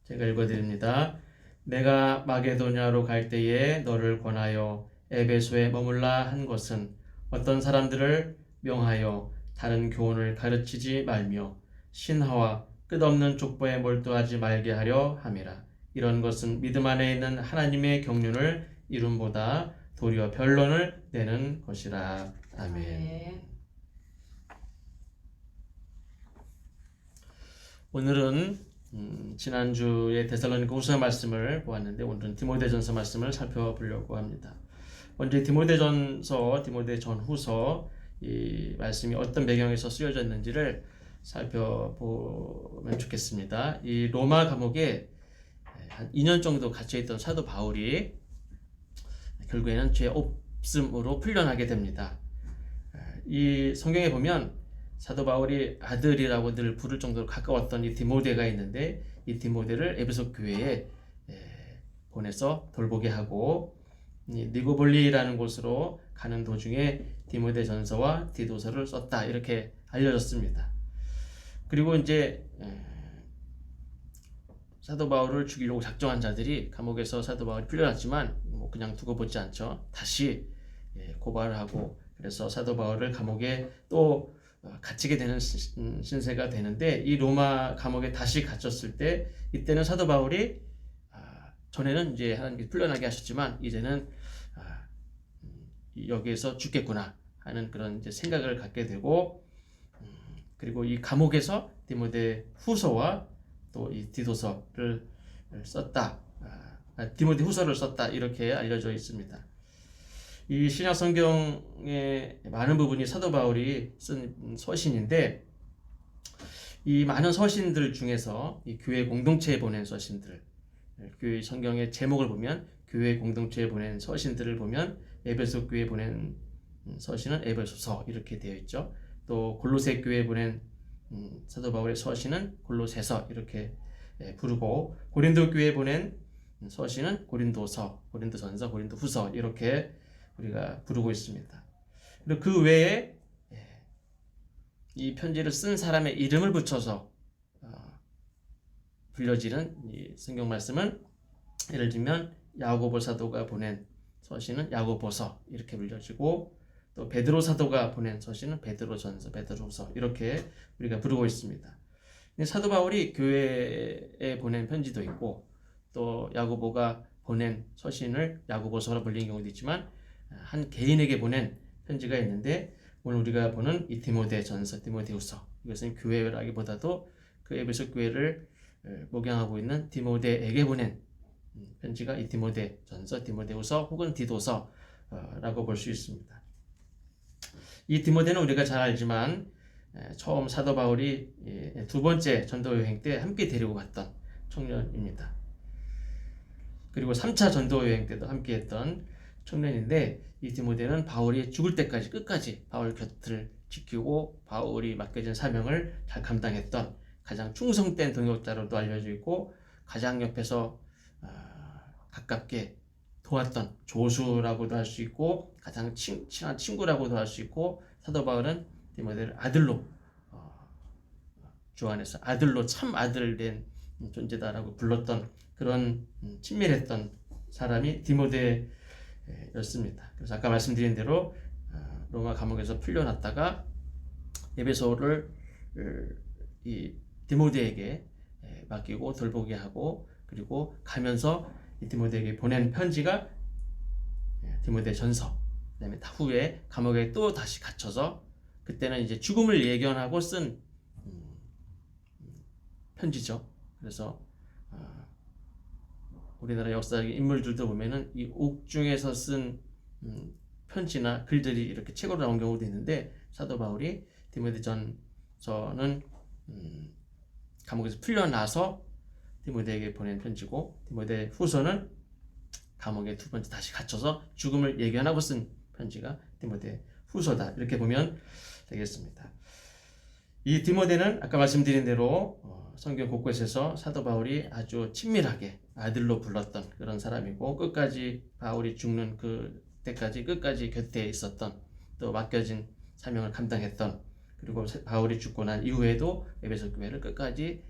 제가 읽어드립니다. 내가 마게도냐로 갈 때에 너를 권하여 에베소에 머물라 한 것은 어떤 사람들을 명하여 다른 교훈을 가르치지 말며 신화와 끝없는 족보에 몰두하지 말게 하려 함이라. 이런 것은 믿음 안에 있는 하나님의 경륜을 이룸보다 도리어 변론을 내는 것이라. 아멘. 오늘은 지난주에 데살로니가후서 말씀을 보았는데 오늘은 디모데전서 말씀을 살펴보려고 합니다. 먼저 디모데전서, 디모데전후서 이 말씀이 어떤 배경에서 쓰여져 있는지를 살펴보면 좋겠습니다. 이 로마 감옥에 한 2년 정도 갇혀있던 사도 바울이 결국에는 죄 없음으로 풀려나게 됩니다. 이 성경에 보면 사도 바울이 아들이라고 늘 부를 정도로 가까웠던 이 디모데가 있는데 이 디모데를 에베소 교회에 보내서 돌보게 하고 니고볼리라는 곳으로 가는 도중에 디모데 전서와 디도서를 썼다 이렇게 알려졌습니다. 그리고 이제 사도 바울을 죽이려고 작정한 자들이 감옥에서 사도 바울이 풀려났지만 그냥 두고 보지 않죠. 다시 고발을 하고 그래서 사도 바울을 감옥에 또 갇히게 되는 신세가 되는데 이 로마 감옥에 다시 갇혔을 때 이때는 사도 바울이 전에는 이제 하나님께서 풀려나게 하셨지만 이제는 여기에서 죽겠구나 하는 그런 이제 생각을 갖게 되고 그리고 이 감옥에서 디모데 후서와 또 이 디도서를 썼다. 디모데 후서를 썼다 이렇게 알려져 있습니다. 이 신약 성경의 많은 부분이 사도 바울이 쓴 서신인데 이 많은 서신들 중에서 이 교회 공동체에 보낸 서신들, 교회 성경의 제목을 보면 교회 공동체에 보낸 서신들을 보면 에베소 교회에 보낸 서신은 에베소서 이렇게 되어 있죠. 또 골로새 교회에 보낸 사도 바울의 서신은 골로새서 이렇게 부르고 고린도 교회에 보낸 서신은 고린도서, 고린도전서, 고린도후서 이렇게 우리가 부르고 있습니다. 그리고 그 외에 이 편지를 쓴 사람의 이름을 붙여서 불려지는 이 성경 말씀은 예를 들면 야고보 사도가 보낸 서신은 야고보서 이렇게 불려지고 또 베드로 사도가 보낸 서신은 베드로전서, 베드로후서 이렇게 우리가 부르고 있습니다. 사도 바울이 교회에 보낸 편지도 있고 또 야고보가 보낸 서신을 야고보서로 불리는 경우도 있지만 한 개인에게 보낸 편지가 있는데 오늘 우리가 보는 이 디모데전서, 디모데후서 이것은 교회라기보다도 그 에베소 교회를 목양하고 있는 디모데에게 보낸 편지가 이 디모데전서, 디모데후서 혹은 디도서라고 볼 수 있습니다. 이 디모데는 우리가 잘 알지만 처음 사도 바울이 두 번째 전도 여행 때 함께 데리고 갔던 청년입니다. 그리고 3차 전도 여행 때도 함께 했던 청년인데 이 디모데는 바울이 죽을 때까지 끝까지 바울 곁을 지키고 바울이 맡겨진 사명을 잘 감당했던 가장 충성된 동역자로도 알려져 있고 가장 옆에서 가깝게 도왔던 조수라고도 할 수 있고 가장 친한 친구라고도 할 수 있고 사도 바울은 디모데를 아들로 주 안에서 아들로 참 아들 된 존재다라고 불렀던 그런 친밀했던 사람이 디모데였습니다. 그래서 아까 말씀드린 대로 로마 감옥에서 풀려났다가 에베소를 이 디모데에게 맡기고 돌보게 하고 그리고 가면서 이 디모데에게 보낸 편지가 디모데전서. 그다음에 후에 감옥에 또 다시 갇혀서 그때는 이제 죽음을 예견하고 쓴 편지죠. 그래서 우리나라 역사적인 인물들도 보면은 이 옥중에서 쓴 편지나 글들이 이렇게 책으로 나온 경우도 있는데 사도 바울이 디모데전서는 감옥에서 풀려나서 디모데에게 보낸 편지고 디모데 후서는 감옥에 두 번째 다시 갇혀서 죽음을 예견하고 쓴 편지가 디모데 후서다 이렇게 보면 되겠습니다. 이 디모데는 아까 말씀드린 대로 성경 곳곳에서 사도 바울이 아주 친밀하게 아들로 불렀던 그런 사람이고 끝까지 바울이 죽는 그 때까지 끝까지 곁에 있었던 또 맡겨진 사명을 감당했던 그리고 바울이 죽고 난 이후에도 에베소 교회를 끝까지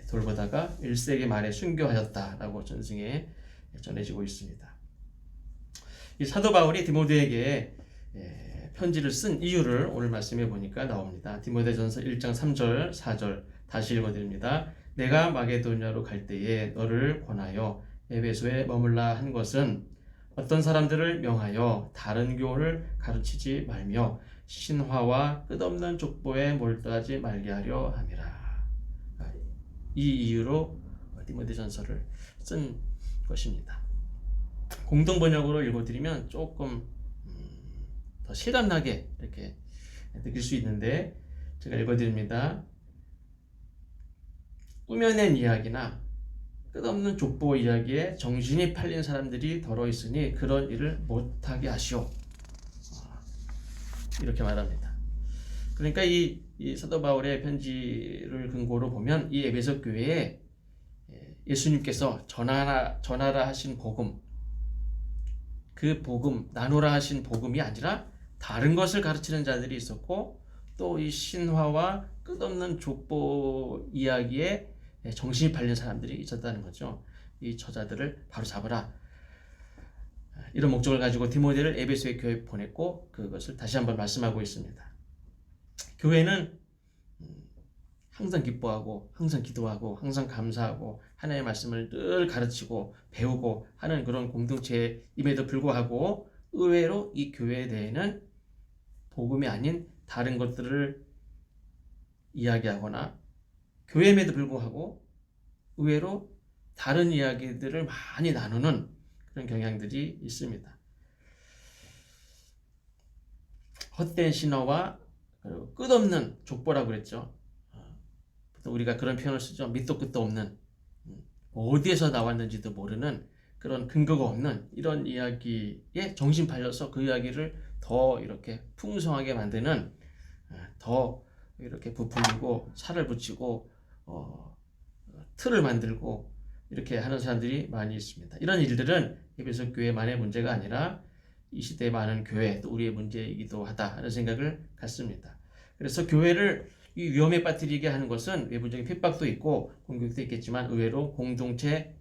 돌보다가 1세기 말에 순교하였다라고 전승에 전해지고 있습니다. 이 사도 바울이 디모데에게 편지를 쓴 이유를 오늘 말씀해 보니까 나옵니다. 디모데전서 1장 3절 4절 다시 읽어드립니다. 내가 마게도냐로 갈 때에 너를 권하여 에베소에 머물라 한 것은 어떤 사람들을 명하여 다른 교를 가르치지 말며 신화와 끝없는 족보에 몰두하지 말게 하려 함이라. 이 이유로 디모데전서를 쓴 것입니다. 공동 번역으로 읽어드리면 조금 더 실감나게 이렇게 느낄 수 있는데 제가 읽어드립니다. 꾸며낸 이야기나 끝없는 족보 이야기에 정신이 팔린 사람들이 더러 있으니 그런 일을 못하게 하시오. 이렇게 말합니다. 그러니까 이 사도 바울의 편지를 근거로 보면 이 에베소 교회에 예수님께서 전하라 하신 복음, 그 복음, 나누라 하신 복음이 아니라 다른 것을 가르치는 자들이 있었고 또 이 신화와 끝없는 족보 이야기에 정신이 팔린 사람들이 있었다는 거죠. 이 저자들을 바로 잡으라. 이런 목적을 가지고 디모데를 에베소의 교회에 보냈고 그것을 다시 한번 말씀하고 있습니다. 교회는 항상 기뻐하고 항상 기도하고 항상 감사하고 하나님의 말씀을 늘 가르치고 배우고 하는 그런 공동체임에도 불구하고 의외로 이 교회 내에는 복음이 아닌 다른 것들을 이야기하거나 교회임에도 불구하고 의외로 다른 이야기들을 많이 나누는 그런 경향들이 있습니다. 헛된 신화와 끝없는 족보라고 그랬죠. 우리가 그런 표현을 쓰죠. 밑도 끝도 없는, 어디에서 나왔는지도 모르는 그런 근거가 없는 이런 이야기에 정신 팔려서 그 이야기를 더 이렇게 풍성하게 만드는, 더 이렇게 부풀리고 살을 붙이고 틀을 만들고 이렇게 하는 사람들이 많이 있습니다. 이런 일들은 에베소 교회만의 문제가 아니라 이 시대의 많은 교회, 또 우리의 문제이기도 하다 하는 생각을 갖습니다. 그래서 교회를 이 위험에 빠뜨리게 하는 것은 외부적인 핍박도 있고 공격도 있겠지만 의외로 공동체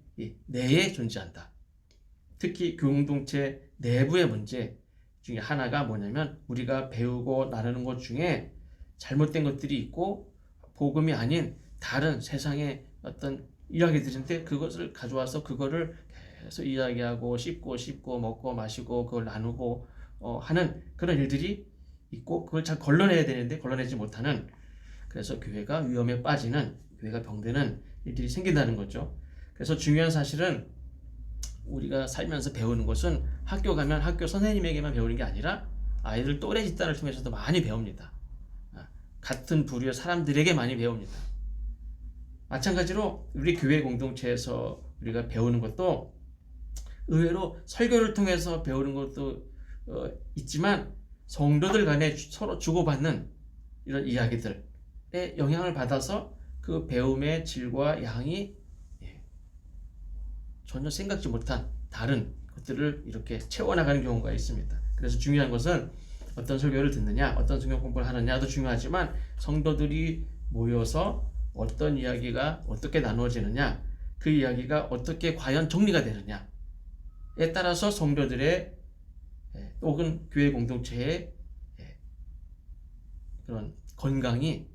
내에 존재한다. 특히 공동체 내부의 문제 중에 하나가 뭐냐면 우리가 배우고 나누는 것 중에 잘못된 것들이 있고 복음이 아닌 다른 세상의 어떤 이야기들인데 그것을 가져와서 그거를 계속 이야기하고 씹고 먹고 마시고 그걸 나누고 하는 그런 일들이 있고 그걸 잘 걸러내야 되는데 걸러내지 못하는, 그래서 교회가 위험에 빠지는, 교회가 병드는 일들이 생긴다는 거죠. 그래서 중요한 사실은 우리가 살면서 배우는 것은 학교 가면 학교 선생님에게만 배우는 게 아니라 아이들 또래 집단을 통해서도 많이 배웁니다. 같은 부류의 사람들에게 많이 배웁니다. 마찬가지로 우리 교회 공동체에서 우리가 배우는 것도 의외로 설교를 통해서 배우는 것도 있지만 성도들 간에 서로 주고받는 이런 이야기들에 영향을 받아서 그 배움의 질과 양이 전혀 생각지 못한 다른 것들을 이렇게 채워나가는 경우가 있습니다. 그래서 중요한 것은 어떤 설교를 듣느냐, 어떤 성경 공부를 하느냐도 중요하지만 성도들이 모여서 어떤 이야기가 어떻게 나누어지느냐, 그 이야기가 어떻게 과연 정리가 되느냐에 따라서 성도들의 혹은 교회 공동체의 그런 건강이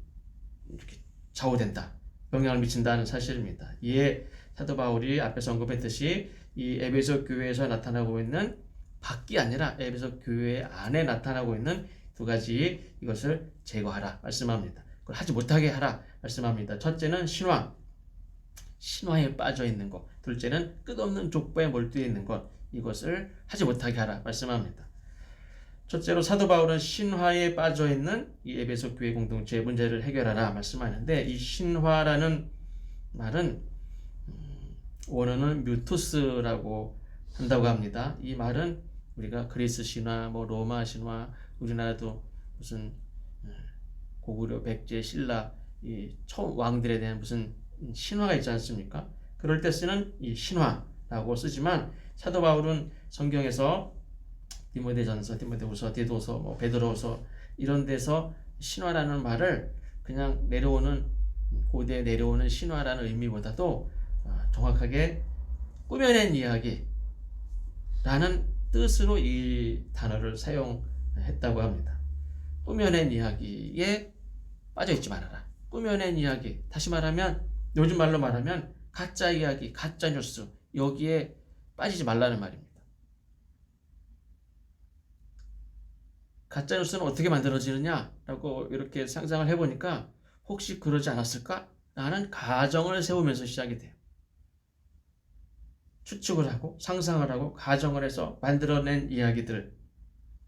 이렇게 좌우된다, 영향을 미친다는 사실입니다. 이에 사도 바울이 앞에서 언급했듯이 이 에베소 교회에서 나타나고 있는 밖이 아니라 에베소 교회 안에 나타나고 있는 두 가지 이것을 제거하라 말씀합니다. 그걸 하지 못하게 하라 말씀합니다. 첫째는 신화에 빠져 있는 것, 둘째는 끝없는 족보에 몰두해 있는 것, 이것을 하지 못하게 하라 말씀합니다. 첫째로 사도 바울은 신화에 빠져 있는 이 에베소 교회 공동체의 문제를 해결하라 말씀하는데, 이 신화라는 말은 원어는 뮤토스라고 한다고 합니다. 이 말은 우리가 그리스 신화, 로마 신화, 우리나라도 무슨 고구려, 백제, 신라 이 처음 왕들에 대한 무슨 신화가 있지 않습니까? 그럴 때 쓰는 이 신화라고 쓰지만 사도 바울은 성경에서 디모데전서, 디모데후서, 디도서, 베드로후서 이런 데서 신화라는 말을 그냥 내려오는 고대에 내려오는 신화라는 의미보다도 정확하게 꾸며낸 이야기라는 뜻으로 이 단어를 사용했다고 합니다. 꾸며낸 이야기에 빠져있지 말아라. 꾸며낸 이야기, 다시 말하면 요즘 말로 말하면 가짜 이야기, 가짜 뉴스, 여기에 빠지지 말라는 말입니다. 가짜 뉴스는 어떻게 만들어지느냐라고 이렇게 상상을 해보니까 혹시 그러지 않았을까? 라는 가정을 세우면서 시작이 돼요. 추측을 하고 상상을 하고 가정을 해서 만들어낸 이야기들,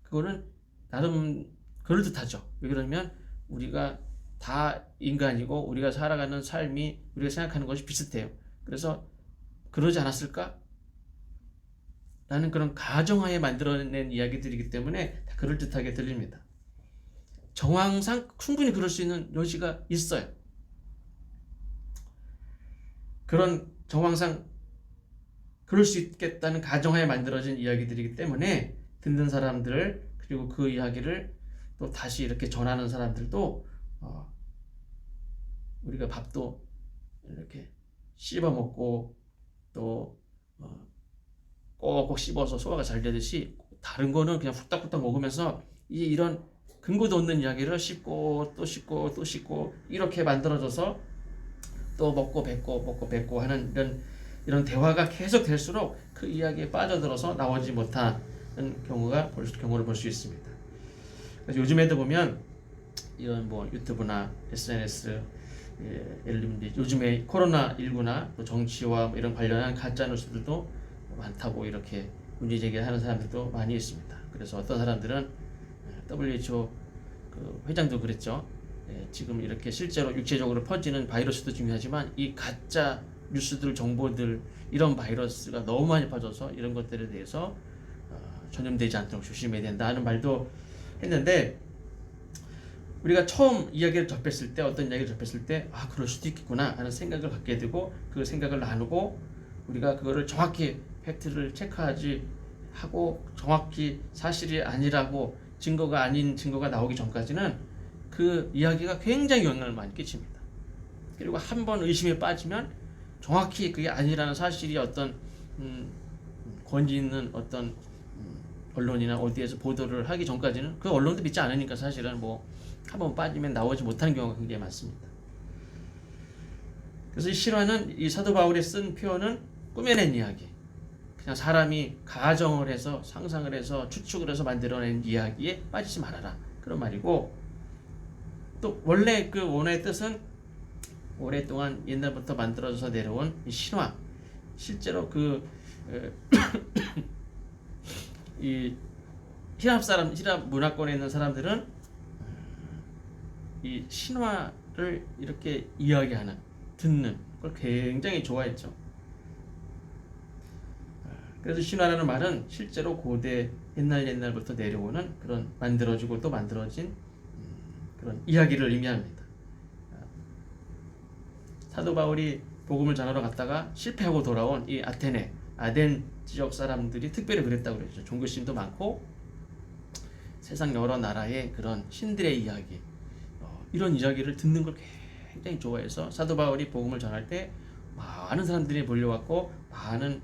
그거는 나름 그럴듯하죠. 왜 그러면 우리가 다 인간이고 우리가 살아가는 삶이 우리가 생각하는 것이 비슷해요. 그래서 그러지 않았을까? 라는 그런 가정하에 만들어낸 이야기들이기 때문에 다 그럴듯하게 들립니다. 정황상 충분히 그럴 수 있는 여지가 있어요. 그런 정황상 그럴 수 있겠다는 가정하에 만들어진 이야기들이기 때문에 듣는 사람들, 그리고 그 이야기를 또 다시 이렇게 전하는 사람들도 우리가 밥도 이렇게 씹어 먹고 또 꼭꼭 씹어서 소화가 잘 되듯이 다른 거는 그냥 훅딱훅딱 먹으면서 이런 근거도 없는 이야기를 씹고 또 씹고 또 씹고 이렇게 만들어져서 또 먹고 뱉고 하는 이런 대화가 계속 될수록 그 이야기에 빠져들어서 나오지 못하는 경우를 볼 수 있습니다. 그래서 요즘에도 보면 이런 뭐 유튜브나 SNS, 예를 들면 요즘에 코로나19나 또 정치와 이런 관련한 가짜 뉴스들도 많다고 이렇게 문제 제기하는 사람들도 많이 있습니다. 그래서 어떤 사람들은 WHO 그 회장도 그랬죠. 지금 이렇게 실제로 육체적으로 퍼지는 바이러스도 중요하지만 이 가짜 뉴스들, 정보들, 이런 바이러스가 너무 많이 퍼져서 이런 것들에 대해서 전염되지 않도록 조심해야 된다는 말도 했는데, 우리가 처음 이야기를 접했을 때, 어떤 이야기를 접했을 때 그럴 수도 있겠구나 하는 생각을 갖게 되고 그 생각을 나누고 우리가 그거를 정확히 팩트를 체크하지 하고 정확히 사실이 아니라고 증거가 아닌 증거가 나오기 전까지는 그 이야기가 굉장히 영향을 많이 끼칩니다. 그리고 한번 의심에 빠지면 정확히 그게 아니라는 사실이 어떤 권위 있는 어떤 언론이나 어디에서 보도를 하기 전까지는 그 언론도 믿지 않으니까 사실은 뭐 한번 빠지면 나오지 못하는 경우가 굉장히 많습니다. 그래서 이 실화는, 이 사도 바울이 쓴 표현은 꾸며낸 이야기, 그냥 사람이 가정을 해서 상상을 해서 추측을 해서 만들어낸 이야기에 빠지지 말아라, 그런 말이고, 또 원래 그 원어의 뜻은 오랫동안 옛날부터 만들어져서 내려온 이 신화, 실제로 이 히랍 문화권에 있는 사람들은 이 신화를 이렇게 이야기하는, 듣는 걸 굉장히 좋아했죠. 그래서 신화라는 말은 실제로 고대 옛날부터 내려오는 그런 만들어지고 또 만들어진 그런 이야기를 의미합니다. 사도 바울이 복음을 전하러 갔다가 실패하고 돌아온 이 아덴 지역 사람들이 특별히 그랬다고 그랬죠. 종교심도 많고 세상 여러 나라의 그런 신들의 이야기, 이런 이야기를 듣는 걸 굉장히 좋아해서 사도 바울이 복음을 전할 때 많은 사람들이 몰려왔고 많은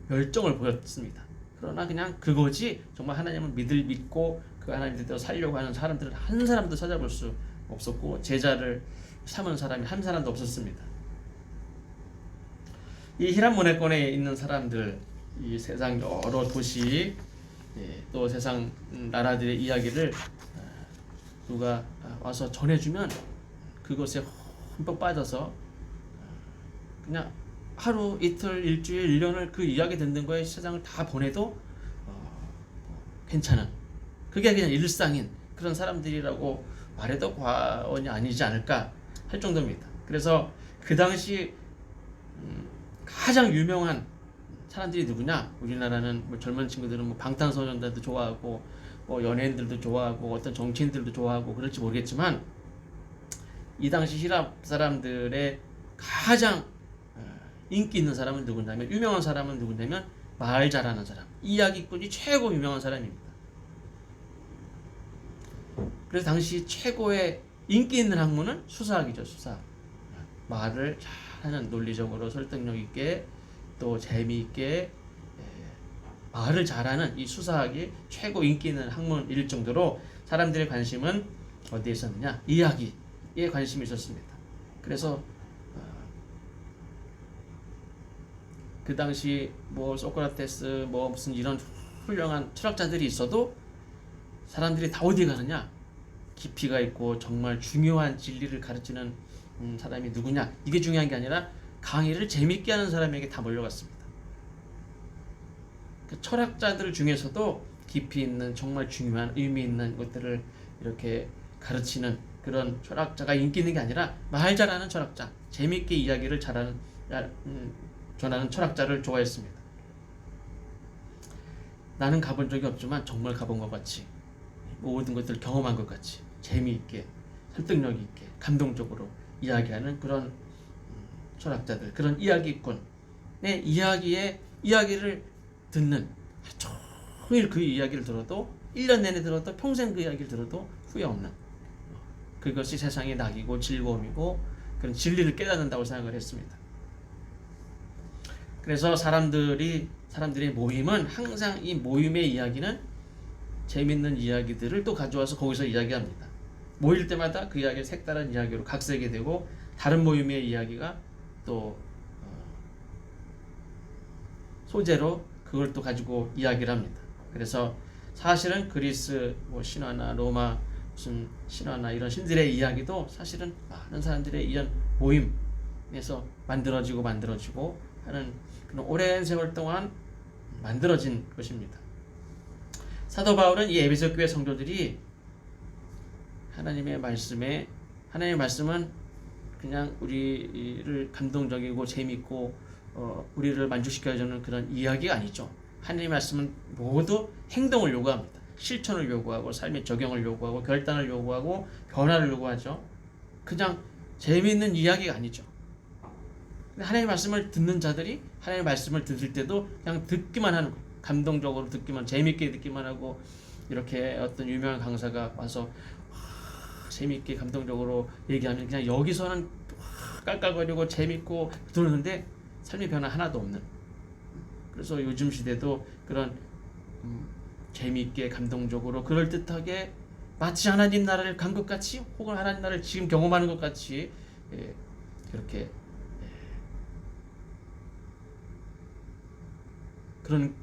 열정을 보였습니다. 그러나 그냥 그거지 정말 하나님을 믿고 그 하나님 뜻대로 살려고 하는 사람들은 한 사람도 찾아볼 수 없었고 제자를 삼은 사람이 한 사람도 없었습니다. 이 히랍 문화권에 있는 사람들, 이 세상 여러 도시, 또 세상 나라들의 이야기를 누가 와서 전해주면 그것에 흠뻑 빠져서 그냥 하루, 이틀, 일주일, 1년을 그 이야기 듣는 거에 세상을 다 보내도 괜찮은, 그게 그냥 일상인 그런 사람들이라고 말해도 과언이 아니지 않을까 할 정도입니다. 그래서 그 당시 가장 유명한 사람들이 누구냐? 우리나라는 뭐 젊은 친구들은 뭐 방탄소년단도 좋아하고 뭐 연예인들도 좋아하고 어떤 정치인들도 좋아하고 그럴지 모르겠지만, 이 당시 히랍 사람들의 가장 인기 있는 사람은 누구냐면, 유명한 사람은 누구냐면 말 잘하는 사람, 이야기꾼이 최고 유명한 사람입니다. 그래서 당시 최고의 인기 있는 학문은 수사학이죠. 수사학. 말을 잘하는, 논리적으로 설득력 있게 또 재미있게 말을 잘하는 이 수사학이 최고 인기 있는 학문일 정도로 사람들의 관심은 어디에 있었느냐? 이야기에 관심이 있었습니다. 그래서 그 당시 뭐 소크라테스 뭐 무슨 이런 훌륭한 철학자들이 있어도 사람들이 다 어디 가느냐? 깊이가 있고 정말 중요한 진리를 가르치는 사람이 누구냐? 이게 중요한 게 아니라 강의를 재밌게 하는 사람에게 다 몰려갔습니다. 그 철학자들 중에서도 깊이 있는 정말 중요한 의미 있는 것들을 이렇게 가르치는 그런 철학자가 인기 있는 게 아니라 말 잘하는 철학자, 재밌게 이야기를 잘하는 전하는 철학자를 좋아했습니다. 나는 가본 적이 없지만 정말 가본 것 같이 모든 것들을 경험한 것 같이 재미있게 설득력 있게 감동적으로 이야기하는 그런 철학자들, 그런 이야기꾼 내 이야기를 듣는 하루 종일 그 이야기를 들어도 1년 내내 들어도 평생 그 이야기를 들어도 후회 없는 그것이 세상의 낙이고 즐거움이고 그런 진리를 깨닫는다고 생각을 했습니다. 그래서 사람들의 모임은 항상 이 모임의 이야기는 재밌는 이야기들을 또 가져와서 거기서 이야기합니다. 모일 때마다 그 이야기를 색다른 이야기로 각색이 되고 다른 모임의 이야기가 또 소재로 그걸 또 가지고 이야기를 합니다. 그래서 사실은 그리스 뭐 신화나 로마 무슨 신화나 이런 신들의 이야기도 사실은 많은 사람들의 이런 모임에서 만들어지고 하는 그런 오랜 세월 동안 만들어진 것입니다. 사도 바울은 이 에베소 교회 성도들이 하나님의 말씀은 그냥 우리를 감동적이고 재밌고 우리를 만족시켜주는 그런 이야기가 아니죠. 하나님의 말씀은 모두 행동을 요구합니다. 실천을 요구하고 삶의 적용을 요구하고 결단을 요구하고 변화를 요구하죠. 그냥 재미있는 이야기가 아니죠. 하나님의 말씀을 듣는 자들이 하나님의 말씀을 들을 때도 그냥 듣기만 하는 거예요. 감동적으로 듣기만, 재미있게 듣기만 하고 이렇게 어떤 유명한 강사가 와서 재미있게 감동적으로 얘기하면 그냥 여기서는 깔깔거리고 재밌고 들었는데 삶의 변화 하나도 없는. 그래서 요즘 시대도 그런 재미있게 감동적으로 그럴듯하게 마치 하나님 나라를 간 것 같이 혹은 하나님 나라를 지금 경험하는 것 같이 그렇게 그런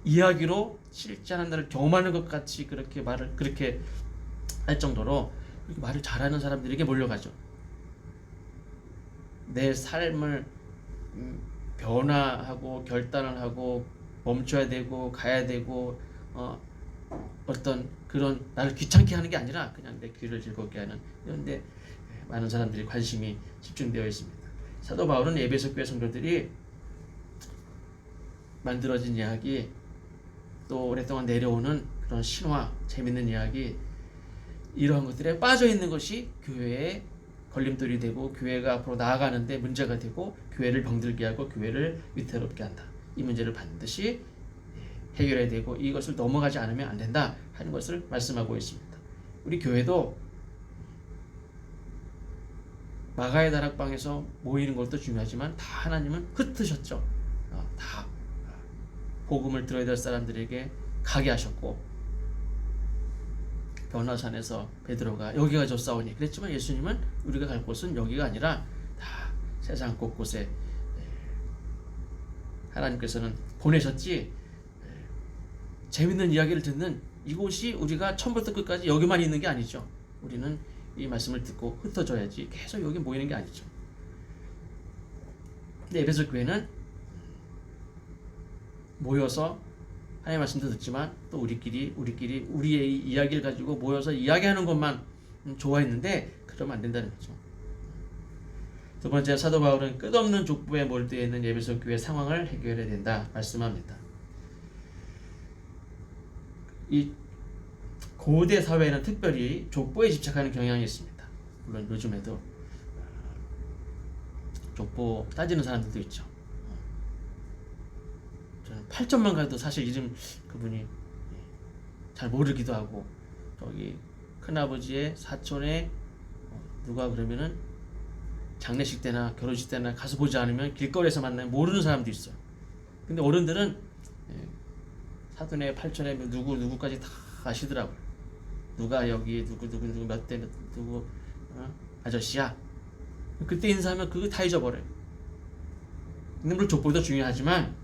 이야기로 실제 하나님 나라를 경험하는 것 같이 그렇게 할 정도로 말을 잘하는 사람들에게 몰려가죠. 내 삶을 변화하고 결단을 하고 멈춰야 되고 가야 되고 어떤 그런 나를 귀찮게 하는 게 아니라 그냥 내 귀를 즐겁게 하는 이런데 많은 사람들이 관심이 집중되어 있습니다. 사도 바울은 에베소 교회 성도들이 만들어진 이야기 또 오랫동안 내려오는 그런 신화, 재밌는 이야기 이러한 것들에 빠져 있는 것이 교회의 걸림돌이 되고 교회가 앞으로 나아가는데 문제가 되고 교회를 병들게 하고 교회를 위태롭게 한다. 이 문제를 반드시 해결해야 되고 이것을 넘어가지 않으면 안 된다 하는 것을 말씀하고 있습니다. 우리 교회도 마가의 다락방에서 모이는 것도 중요하지만 다 하나님은 흩으셨죠. 다 복음을 들어야 될 사람들에게 가게 하셨고 변화산에서 베드로가 여기가 좋사오니 그랬지만 예수님은 우리가 갈 곳은 여기가 아니라 다 세상 곳곳에 하나님께서는 보내셨지 재밌는 이야기를 듣는 이곳이 우리가 처음부터 끝까지 여기만 있는 게 아니죠. 우리는 이 말씀을 듣고 흩어져야지 계속 여기 모이는 게 아니죠. 근데 에베소 교회는 모여서 하나님의 말씀도 듣지만 또 우리끼리 우리의 이야기를 가지고 모여서 이야기하는 것만 좋아했는데 그러면 안 된다는 거죠. 두 번째, 사도 바울은 끝없는 족보에 몰두해 있는 에베소 교회 상황을 해결해야 된다 말씀합니다. 이 고대 사회에는 특별히 족보에 집착하는 경향이 있습니다. 물론 요즘에도 족보 따지는 사람들도 있죠. 저는 8점만 가도 사실 이름 그분이 잘 모르기도 하고 저기 큰아버지의 사촌의 누가 그러면은 장례식 때나 결혼식 때나 가서 보지 않으면 길거리에서 만나면 모르는 사람도 있어요. 근데 어른들은 사돈에 팔촌에 누구까지 다 아시더라고요. 누가 여기 누구 몇 대 누구 아저씨야. 그때 인사하면 그거 다 잊어버려요. 근데 물론 족보도 중요하지만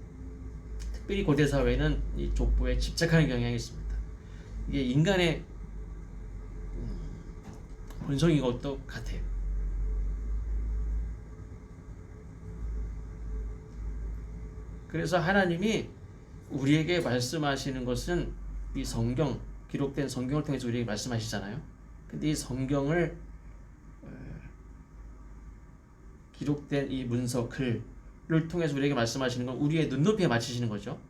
특별히 고대 사회는 이 족보에 집착하는 경향이 있습니다. 이게 인간의 본성인 것도 같아요. 그래서 하나님이 우리에게 말씀하시는 것은 이 성경, 기록된 성경을 통해서 우리에게 말씀하시잖아요. 근데 이 성경을 기록된 이 문서, 글을 통해서 우리에게 말씀하시는 건 우리의 눈높이에 맞추시는 거죠.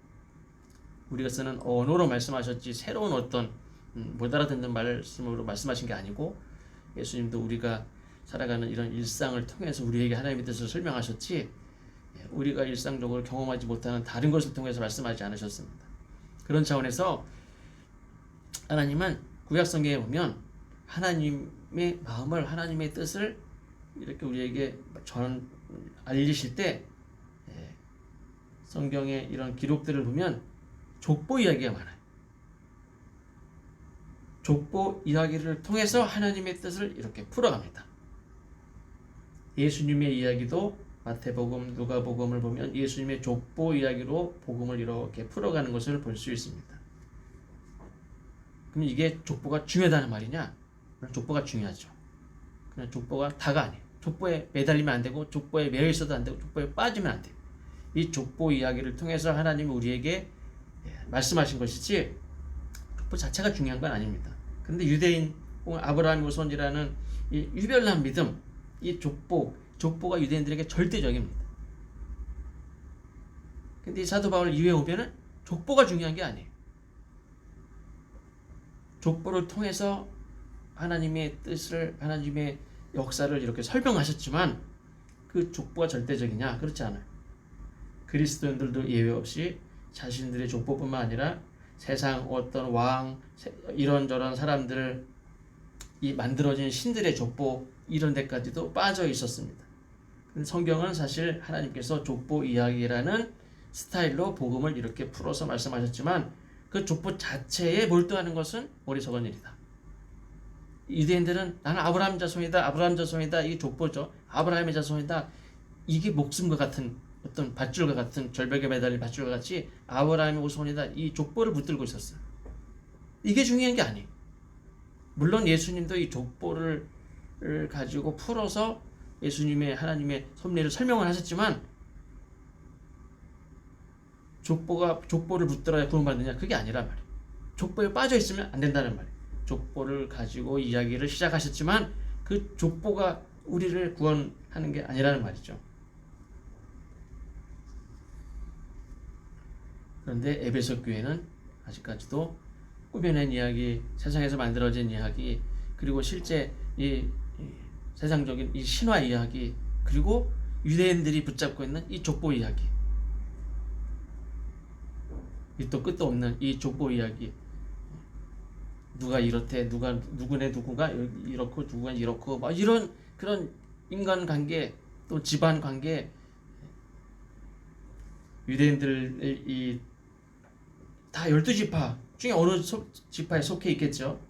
우리가 쓰는 언어로 말씀하셨지 새로운 어떤 못 알아듣는 말씀으로 말씀하신 게 아니고, 예수님도 우리가 살아가는 이런 일상을 통해서 우리에게 하나님의 뜻을 설명하셨지 우리가 일상적으로 경험하지 못하는 다른 것을 통해서 말씀하지 않으셨습니다. 그런 차원에서 하나님은 구약성경에 보면 하나님의 마음을, 하나님의 뜻을 이렇게 우리에게 알리실 때 성경의 이런 기록들을 보면 족보 이야기가 많아요. 족보 이야기를 통해서 하나님의 뜻을 이렇게 풀어갑니다. 예수님의 이야기도 마태복음, 누가복음을 보면 예수님의 족보 이야기로 복음을 이렇게 풀어가는 것을 볼 수 있습니다. 그럼 이게 족보가 중요하다는 말이냐? 족보가 중요하죠. 그냥 족보가 다가 아니에요. 족보에 매달리면 안 되고, 족보에 매여 있어도 안 되고, 족보에 빠지면 안 돼요. 이 족보 이야기를 통해서 하나님이 우리에게 말씀하신 것이지 족보 자체가 중요한 건 아닙니다. 그런데 유대인 혹은 아브라함의 후손이라는 이 유별난 믿음, 이 족보가 유대인들에게 절대적입니다. 근데 이 사도 바울 이후에 오면은 족보가 중요한 게 아니에요. 족보를 통해서 하나님의 뜻을, 하나님의 역사를 이렇게 설명하셨지만 그 족보가 절대적이냐? 그렇지 않아요. 그리스도인들도 예외 없이 자신들의 족보뿐만 아니라 세상 어떤 왕, 이런저런 사람들, 이 만들어진 신들의 족보 이런 데까지도 빠져 있었습니다. 성경은 사실 하나님께서 족보 이야기라는 스타일로 복음을 이렇게 풀어서 말씀하셨지만 그 족보 자체에 몰두하는 것은 어리석은 일이다. 유대인들은 나는 아브라함 자손이다. 이게 족보죠. 아브라함의 자손이다. 이게 목숨과 같은 어떤 밧줄과 같은, 절벽에 매달린 밧줄과 같이 아브라함의 후손이다. 이 족보를 붙들고 있었어요. 이게 중요한 게 아니에요. 물론 예수님도 이 족보를 가지고 풀어서 예수님의 하나님의 섭리를 설명을 하셨지만 족보를 붙들어야 구원받느냐? 그게 아니란 말이에요. 족보에 빠져 있으면 안 된다는 말이에요. 족보를 가지고 이야기를 시작하셨지만 그 족보가 우리를 구원하는 게 아니라는 말이죠. 그런데 에베소 교회는 아직까지도 꾸며낸 이야기, 세상에서 만들어진 이야기, 그리고 실제 이 세상적인 이 신화 이야기, 그리고 유대인들이 붙잡고 있는 이 족보 이야기, 이 또 끝도 없는 이 족보 이야기, 누가 이렇대, 누구가 이렇고 누가 이렇고 막 이런 그런 인간 관계, 또 집안 관계, 유대인들 다 12지파 중에 어느 지파에 속해 있겠죠.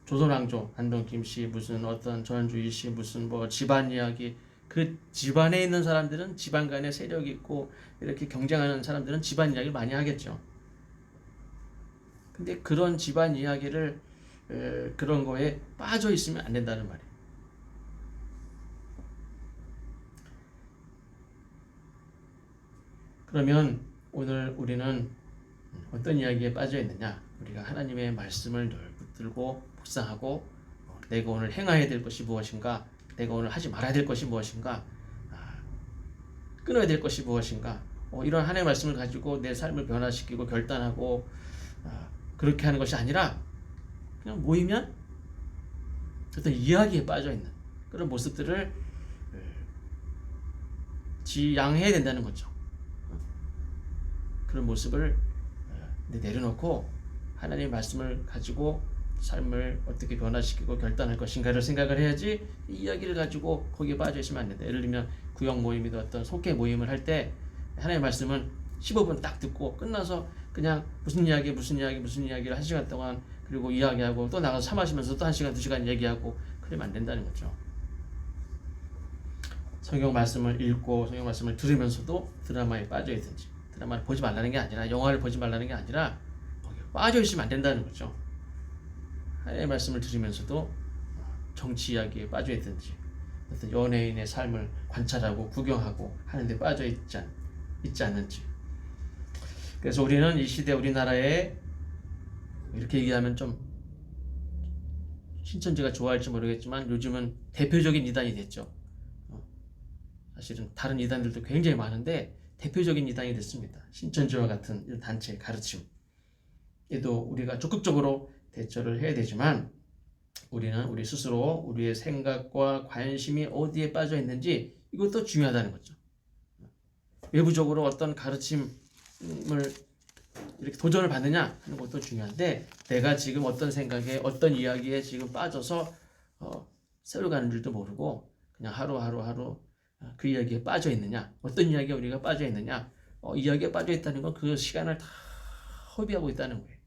조선왕조 안동 김씨, 무슨 어떤 전주희 씨, 무슨 뭐 집안 이야기, 그 집안에 있는 사람들은 집안 간에 세력이 있고 이렇게 경쟁하는 사람들은 집안 이야기를 많이 하겠죠. 근데 그런 집안 이야기를 그런 거에 빠져 있으면 안 된다는 말이에요. 그러면 오늘 우리는 어떤 이야기에 빠져 있느냐? 우리가 하나님의 말씀을 늘 붙들고 묵상하고 내가 오늘 행해야 될 것이 무엇인가? 내가 오늘 하지 말아야 될 것이 무엇인가? 끊어야 될 것이 무엇인가? 이런 하나님의 말씀을 가지고 내 삶을 변화시키고 결단하고 그렇게 하는 것이 아니라 그냥 모이면 어떤 이야기에 빠져 있는 그런 모습들을 지양해야 된다는 거죠. 그런 모습을 내려놓고 하나님의 말씀을 가지고 삶을 어떻게 변화시키고 결단할 것인가를 생각을 해야지 이 이야기를 가지고 거기에 빠져 있으면 안 된다. 예를 들면 구역 모임이든 어떤 속회 모임을 할 때 하나님의 말씀은 15분 딱 듣고 끝나서 그냥 무슨 이야기를 1시간 동안 그리고 이야기하고 또 나가서 차 마시면서 또 1시간 2시간 얘기하고 그러면 안 된다는 거죠. 성경 말씀을 읽고 성경 말씀을 들으면서도 드라마에 빠져 있든지, 드라마를 보지 말라는 게 아니라, 영화를 보지 말라는 게 아니라 거기에 빠져 있으면 안 된다는 거죠. 하나님의 말씀을 들으면서도 정치 이야기에 빠져 있든지, 어떤 연예인의 삶을 관찰하고 구경하고 하는데 빠져 있지 않는지. 그래서 우리는 이 시대 우리나라에, 이렇게 얘기하면 좀 신천지가 좋아할지 모르겠지만 요즘은 대표적인 이단이 됐죠. 사실은 다른 이단들도 굉장히 많은데 대표적인 이단이 됐습니다. 신천지와 같은 이런 단체의 가르침. 에도 우리가 적극적으로 대처를 해야 되지만, 우리는 우리 스스로 우리의 생각과 관심이 어디에 빠져 있는지, 이것도 중요하다는 거죠. 외부적으로 어떤 가르침을 이렇게 도전을 받느냐 하는 것도 중요한데, 내가 지금 어떤 생각에 어떤 이야기에 지금 빠져서 새로 가는 줄도 모르고 그냥 하루 그 이야기에 빠져 있느냐, 어떤 이야기에 우리가 빠져 있느냐, 이야기에 빠져 있다는 건 그 시간을 다 허비하고 있다는 거예요.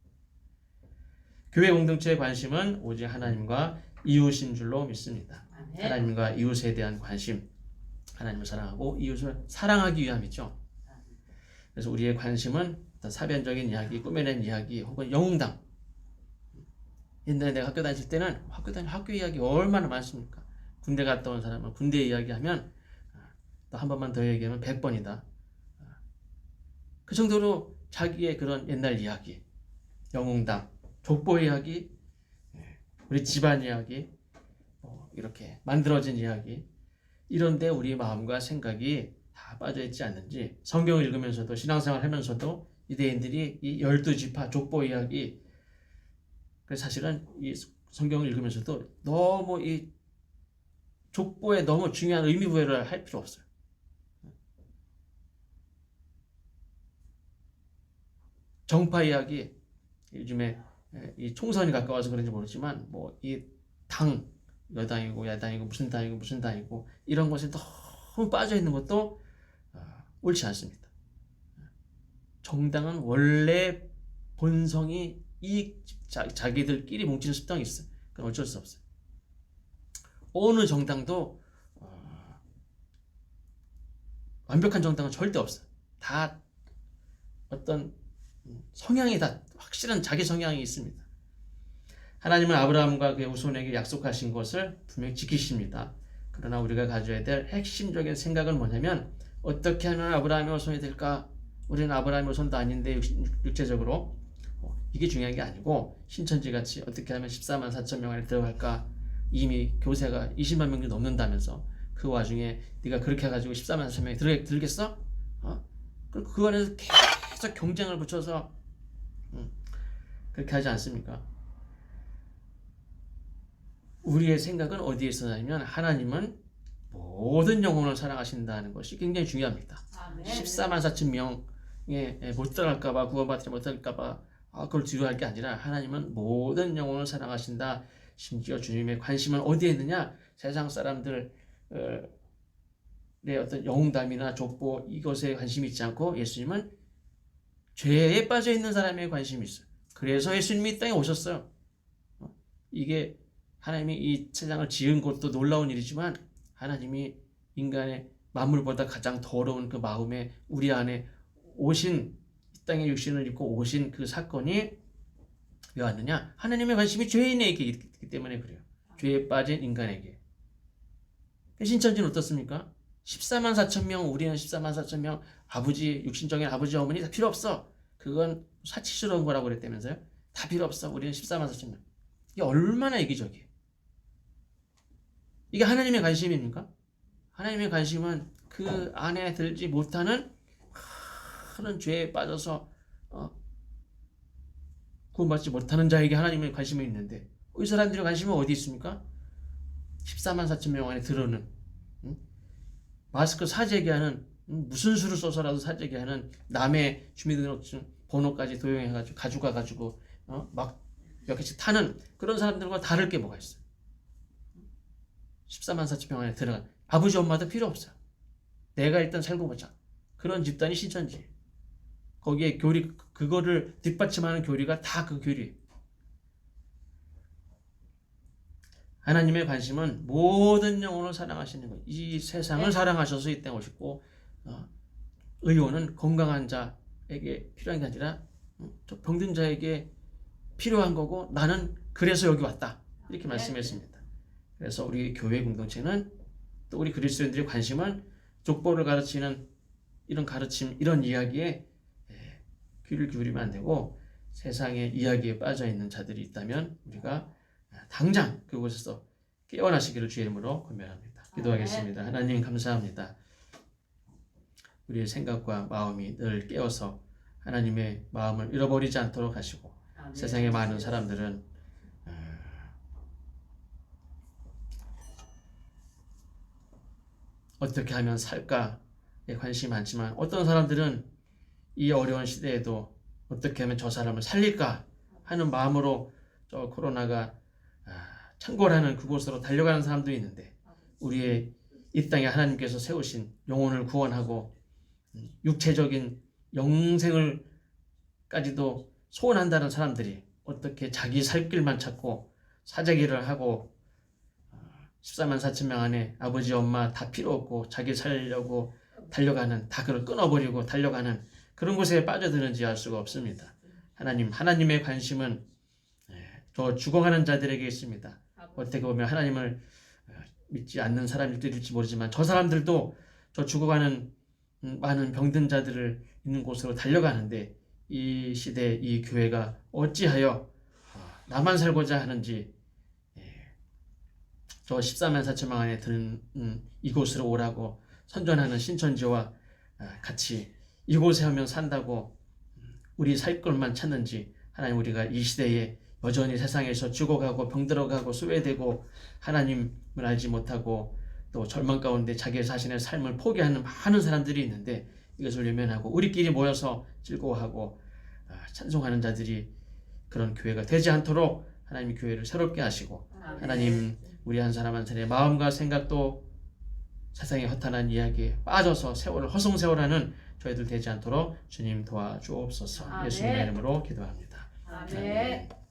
교회 공동체의 관심은 오직 하나님과 이웃인 줄로 믿습니다. 아멘. 하나님과 이웃에 대한 관심, 하나님을 사랑하고 이웃을 사랑하기 위함이죠. 그래서 우리의 관심은 어떤 사변적인 이야기, 꾸며낸 이야기, 혹은 영웅담. 옛날에 내가 학교 다닐 때는 학교 이야기 얼마나 많습니까? 군대 갔다 온 사람은 군대 이야기하면 또 한 번만 더 얘기하면 100번이다. 그 정도로 자기의 그런 옛날 이야기, 영웅담, 족보 이야기, 우리 집안 이야기, 이렇게 만들어진 이야기, 이런데 우리 마음과 생각이 다 빠져있지 않는지, 성경을 읽으면서도 신앙생활 하면서도 유대인들이 이 12지파 족보 이야기, 그래서 사실은 이 성경을 읽으면서도 너무 이 족보에 너무 중요한 의미 부여를 할 필요 없어요. 정파 이야기, 요즘에 이 총선이 가까워서 그런지 모르지만 뭐 이 당, 여당이고 야당이고 무슨 당이고 이런 것에 너무 빠져 있는 것도 옳지 않습니다. 정당은 원래 본성이 자기들끼리 뭉치는 습성이 있어요. 그건 어쩔 수 없어요. 어느 정당도 완벽한 정당은 절대 없어요. 다 어떤 성향이 다 확실한 자기 성향이 있습니다. 하나님은 아브라함과 그의 후손에게 약속하신 것을 분명히 지키십니다. 그러나 우리가 가져야 될 핵심적인 생각은 뭐냐면, 어떻게 하면 아브라함의 후손이 될까? 우리는 아브라함의 후손도 아닌데 육체적으로 이게 중요한 게 아니고, 신천지같이 어떻게 하면 14만 4천 명 안에 들어갈까? 이미 교세가 20만 명이 넘는다면서 그 와중에 네가 그렇게 해가지고 14만 4천 명이 들겠어? 그 안에서 계속 경쟁을 붙여서 그렇게 하지 않습니까? 우리의 생각은 어디에 있었냐면, 하나님은 모든 영혼을 사랑하신다는 것이 굉장히 중요합니다. 14만 4천 명에 못 들어갈까봐, 구원받지 못할까봐 그걸 두려워할 게 아니라, 하나님은 모든 영혼을 사랑하신다. 심지어 주님의 관심은 어디에 있느냐? 세상 사람들의 어떤 영웅담이나 족보, 이것에 관심이 있지 않고 예수님은 죄에 빠져 있는 사람에 관심이 있어요. 그래서 예수님이 이 땅에 오셨어요. 이게 하나님이 이 세상을 지은 것도 놀라운 일이지만, 하나님이 인간의 만물보다 가장 더러운 그 마음에 우리 안에 오신, 이 땅에 육신을 입고 오신 그 사건이 왜 왔느냐? 하나님의 관심이 죄인에게 있기 때문에 그래요. 죄에 빠진 인간에게. 신천지는 어떻습니까? 14만 4천 명, 우리는 14만 4천 명, 육신적인 아버지, 어머니 다 필요 없어. 그건 사치스러운 거라고 그랬다면서요? 다 필요 없어. 우리는 14만 4천 명. 이게 얼마나 이기적이에요. 이게 하나님의 관심입니까? 하나님의 관심은 그 안에 들지 못하는 그런 죄에 빠져서 구원받지 못하는 자에게 하나님의 관심이 있는데, 이 사람들의 관심은 어디 있습니까? 14만 4천 명 안에 들어오는, 마스크 사재기 하는, 무슨 수를 써서라도 사재기 하는, 남의 주민등록증 번호까지 도용해가지고 가져가가지고 막 몇 개씩 타는 그런 사람들과 다를 게 뭐가 있어요? 14만 4천 명 안에 들어간 아버지 엄마도 필요 없어요. 내가 일단 살고 보자. 그런 집단이 신천지. 거기에 교리, 그거를 뒷받침하는 교리가 다 그 교리. 하나님의 관심은 모든 영혼을 사랑하시는 거예요. 이 세상을 사랑하셔서 이 땅에 오셨고, 의원은 건강한 자에게 필요한 게 아니라 저 병든 자에게 필요한 거고, 나는 그래서 여기 왔다. 이렇게 말씀했습니다. 그래서 우리 교회 공동체는 또 우리 그리스도인들의 관심은 족보를 가르치는 이런 가르침, 이런 이야기에 귀를 기울이면 안 되고, 세상의 이야기에 빠져 있는 자들이 있다면 우리가 당장 그곳에서 깨어나시기를 주의 이름으로 권면합니다. 기도하겠습니다. 하나님 감사합니다. 우리의 생각과 마음이 늘 깨어서 하나님의 마음을 잃어버리지 않도록 하시고, 세상의 많은 사람들은 어떻게 하면 살까에 관심이 많지만, 어떤 사람들은 이 어려운 시대에도 어떻게 하면 저 사람을 살릴까 하는 마음으로 저 코로나가 창궐하는 그곳으로 달려가는 사람도 있는데, 우리의 이 땅에 하나님께서 세우신 영혼을 구원하고 육체적인 영생을까지도 소원한다는 사람들이 어떻게 자기 살 길만 찾고 사재기를 하고 14만 4천 명 안에 아버지 엄마 다 필요 없고 자기 살려고 달려가는, 다 그걸 끊어버리고 달려가는 그런 곳에 빠져드는지 알 수가 없습니다. 하나님의 관심은 저 죽어가는 자들에게 있습니다. 어떻게 보면 하나님을 믿지 않는 사람들일지 모르지만, 저 사람들도 저 죽어가는 많은 병든 자들을 있는 곳으로 달려가는데, 이 시대 이 교회가 어찌하여 나만 살고자 하는지, 저 14만 4천 명 안에 드는 이곳으로 오라고 선전하는 신천지와 같이 이곳에 하면 산다고 우리 살 것만 찾는지, 하나님, 우리가 이 시대에 여전히 세상에서 죽어가고 병들어가고 소외되고 하나님을 알지 못하고 또 절망 가운데 자기 자신의 삶을 포기하는 많은 사람들이 있는데, 이것을 외면하고 우리끼리 모여서 즐거워하고 찬송하는 자들이 그런 교회가 되지 않도록 하나님이 교회를 새롭게 하시고, 하나님, 우리 한 사람 한 사람의 마음과 생각도 세상의 허탄한 이야기에 빠져서 세월을 허송세월하는 저희들 되지 않도록 주님 도와주옵소서. 예수님의 이름으로 기도합니다. 아멘.